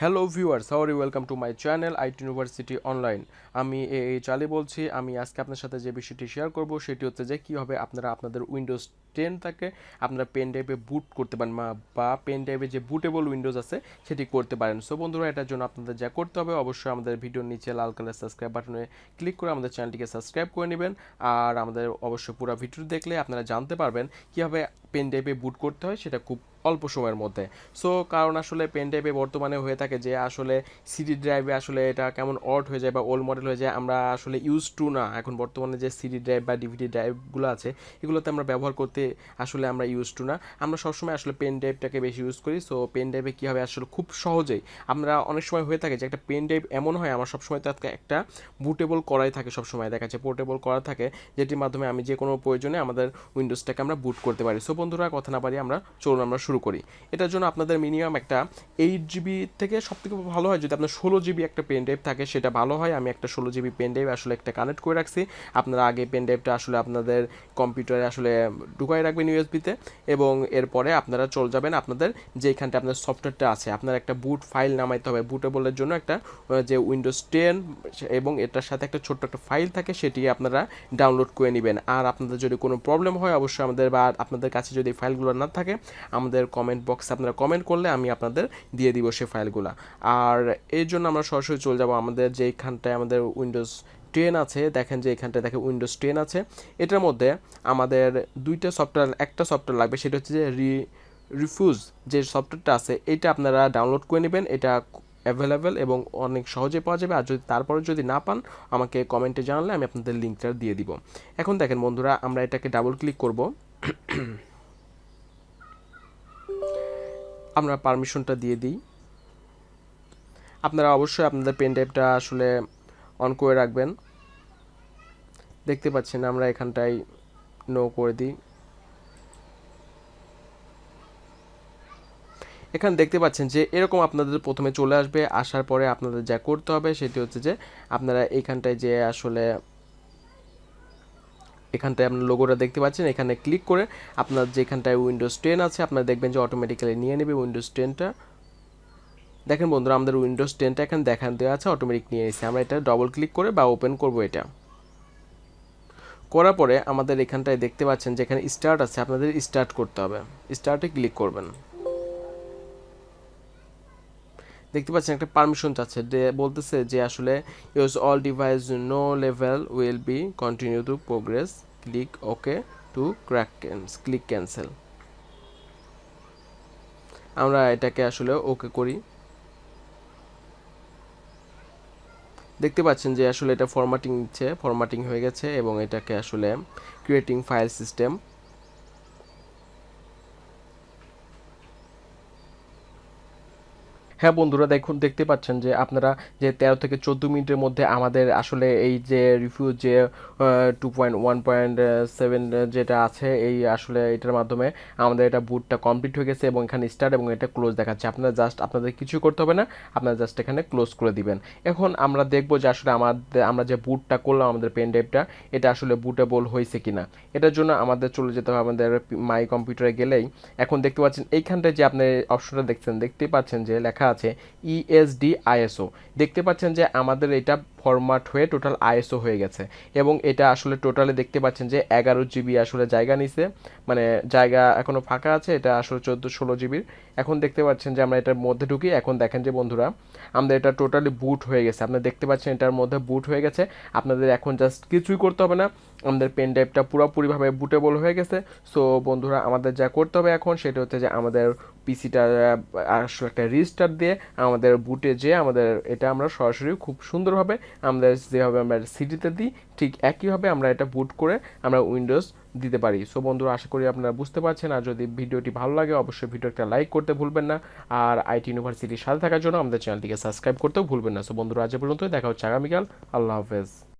Hello viewers, how are you? Welcome to my channel IT university online. আমি চালি বলছি। আমি আজকে আপনার সাথে যে বিষয়টি শেয়ার করব সেটি হচ্ছে যে কীভাবে আপনারা আপনাদের উইন্ডোজ 10 থেকে আপনারা পেন ড্রাইভে বুট করতে পারেন বা পেন ড্রাইভে যে বুটেবল উইন্ডোজ আছে সেটি করতে পারেন। সো বন্ধুরা, এটার জন্য আপনাদের যা করতে হবে, অবশ্যই আমাদের ভিডিওর নিচে লাল কালার সাবস্ক্রাইব বাটনে ক্লিক করে আমাদের চ্যানেলটিকে সাবস্ক্রাইব করে নেবেন। আর আমাদের অবশ্যই পুরো ভিডিও দেখলে আপনারা জানতে পারবেন কীভাবে পেন ড্রাইভে বুট করতে হয়, সেটা খুব অল্প সময়ের মধ্যে। সো কারণ আসলে পেন ড্রাইভে বর্তমানে হয়ে থাকে যে আসলে সিডি ড্রাইভে আসলে এটা কেমন অড হয়ে যায় বা ওল্ড মডেল হয়ে যায়, আমরা আসলে ইউজ টু না। এখন বর্তমানে যে সিডি ড্রাইভ বা ডিভিডি ড্রাইভগুলো আছে এগুলোতে আমরা ব্যবহার করতে আসলে আমরা ইউজ টু না। আমরা সবসময় আসলে পেন ড্রাইভটাকে বেশি ইউজ করি। সো পেন ড্রাইভে কী হবে, আসলে খুব সহজেই আমরা অনেক সময় হয়ে থাকে যে একটা পেন ড্রাইভ এমন হয় আমার সবসময় তাকে একটা বুটেবল করাই থাকে, সবসময় দেখা যাচ্ছে পোর্টেবল করা থাকে, যেটির মাধ্যমে আমি যে কোনো প্রয়োজনে আমাদের উইন্ডোজটাকে আমরা বুট করতে পারি। সো বন্ধুরা, কথা না বাড়িয়ে চলুন আমরা শুরু করি। এটার জন্য আপনাদের মিনিমাম একটা 8 GB থেকে সবথেকে ভালো হয় যদি আপনার 16 GB একটা পেন ড্রাইভ থাকে, সেটা ভালো হয়। আমি একটা 16 GB পেন ড্রাইভ আসলে একটা কানেক্ট করে রাখছি। আপনারা আগে পেন ড্রাইভটা আসলে আপনাদের কম্পিউটারে আসলে ঢুকাই রাখবেন ইউএসবিতে, এবং এরপরে আপনারা চলে যাবেন আপনাদের যেখানটা আপনার সফটওয়্যারটা আছে, আপনার একটা বুট ফাইল নামাইতে হবে। বুটেবলের জন্য একটা যে উইন্ডোজ 10 এবং এটার সাথে একটা ছোট্ট একটা ফাইল থাকে, সেটি আপনারা ডাউনলোড করে নেবেন। আর আপনাদের যদি কোনো প্রবলেম হয়, অবশ্যই আমাদের বা আপনাদের কাছে যদি ফাইলগুলো না থাকে, আমাদের কমেন্ট বক্সে আপনারা কমেন্ট করলে আমি আপনাদের দিয়ে দিব সেই ফাইলগুলো। আর এর জন্য আমরা সরাসরি চলে যাব আমাদের যেইখানটায় আমাদের উইন্ডোজ 10 আছে। দেখেন যে এখানটায় দেখে উইন্ডোজ 10 আছে। এটার মধ্যে আমাদের দুইটা সফটওয়্যার, একটা সফটওয়্যার লাগবে, সেটা হচ্ছে যে রিফিউজ যে সফটওয়্যারটা আছে, এটা আপনারা ডাউনলোড করে নেবেন। এটা অ্যাভেলেবেল এবং অনেক সহজে পাওয়া যাবে। আর যদি তারপরে যদি না পান, আমাকে কমেন্টে জানালে আমি আপনাদের লিঙ্কটা দিয়ে দিব। এখন দেখেন বন্ধুরা, আমরা এটাকে ডাবল ক্লিক করব। আমরা পারমিশনটা দিয়ে দিই। আপনারা অবশ্যই আপনাদের পেন ড্রাইভটা আসলে অন করে রাখবেন। দেখতে পাচ্ছেন আমরা এখানটায় নো করে দিই। এখানে দেখতে পাচ্ছেন যে এরকম আপনাদের প্রথমে চলে আসবে। আসার পরে আপনাদের যা করতে হবে সেটি হচ্ছে যে আপনারা এইখানটায় যে আসলে এখানটায় আপনার লোগোটা দেখতে পাচ্ছেন, এখানে ক্লিক করে আপনার যেখানটায় উইন্ডোজ 10 আছে আপনারা দেখবেন যে অটোমেটিক্যালি নিয়ে নেবে উইন্ডোজ 10টা। দেখেন বন্ধুরা, আমাদের উইন্ডোজ 10টা এখানে দেখান দেওয়া আছে, অটোমেটিক নিয়ে এসেছে। আমরা এটা ডবল ক্লিক করে বা ওপেন করব। এটা করার পরে আমাদের এখানটায় দেখতে পাচ্ছেন যে এখানে স্টার্ট আছে, আপনাদের স্টার্ট করতে হবে। স্টার্টে ক্লিক করবেন। দেখতে পাচ্ছেন একটা পারমিশন চাচ্ছে, বলতেছে যে আসলে use all device no level will be continue to progress, click okay to click cancel. আমরা এটাকে আসলে ওকে করি। দেখতে পাচ্ছেন যে আসলে এটা ফরম্যাটিং নিচ্ছে, ফরম্যাটিং হয়ে গেছে এবং এটাকে আসলে ক্রিয়েটিং ফাইল সিস্টেম। হ্যাঁ বন্ধুরা, দেখতে পাচ্ছেন যে আপনারা যে 13 থেকে 14 মিনিটের মধ্যে আমাদের আসলে এই যে রিভিউ যে 2.1.7 যেটা আছে, এই আসলে এটার মাধ্যমে আমাদের এটা বুটটা কমপ্লিট হয়ে গেছে এবং এখানে স্টার্ট এবং এটা ক্লোজ দেখাচ্ছে। আপনারা জাস্ট আপনাদের কিছু করতে হবে না, আপনারা জাস্ট এখানে ক্লোজ করে দিবেন। এখন আমরা দেখব যে আসলে আমরা যে বুটটা করলাম আমাদের পেন ড্রাইভটা, এটা আসলে বুটেবল হয়েছে কিনা। এটার জন্য আমাদের চলে যেতে হবে আমাদের মাই কম্পিউটারে গেলেই। এখন দেখতে পাচ্ছেন এইখানটায় যে আপনি অপশনটা দেখতে পাচ্ছেন যে লেখা আছে ইএসডি আইএসও। দেখতে পাচ্ছেন যে আমাদের এটা ফরম্যাট হয়ে টোটাল আইএসও হয়ে গেছে এবং এটা আসলে টোটালে দেখতে পাচ্ছেন যে 11 GB আসলে জায়গা নিছে, মানে জায়গা এখনো ফাঁকা আছে। এটা আসলে 14-16 জিবির। এখন দেখতে পাচ্ছেন যে আমরা এটার মধ্যে ঢুকি। এখন দেখেন যে বন্ধুরা, আমাদের এটা টোটালি বুট হয়ে গেছে। আপনারা দেখতে পাচ্ছেন এটার মধ্যে বুট হয়ে গেছে। আপনাদের এখন জাস্ট কিছুই করতে হবে না, আমাদের পেন ড্রাইভটা পুরোপুরিভাবে বুটেবল হয়ে গেছে। সো বন্ধুরা, আমাদের যা করতে হবে এখন সেটা হচ্ছে যে আমাদের পিসিটা আসলে একটা রিস্টার্ট দিয়ে আমাদের বুটে যে আমাদের এটা আমরা সরাসরি খুব সুন্দরভাবে আমাদের যেভাবে আমরা সিডিতে দিই, ঠিক একইভাবে আমরা এটা বুট করে আমরা উইন্ডোজ দিতে পারি। সো বন্ধুরা, আশা করি আপনারা বুঝতে পারছেন। আর যদি ভিডিওটি ভালো লাগে, অবশ্যই ভিডিও একটা লাইক করতে ভুলবেন না। আর আইটি ইউনিভার্সিটির সাথে থাকার জন্য আমাদের চ্যানেলটিকে সাবস্ক্রাইব করতেও ভুলবেন না। সো বন্ধুরা, আজ পর্যন্ত, দেখা হচ্ছে আগামীকাল। আল্লাহ হাফেজ।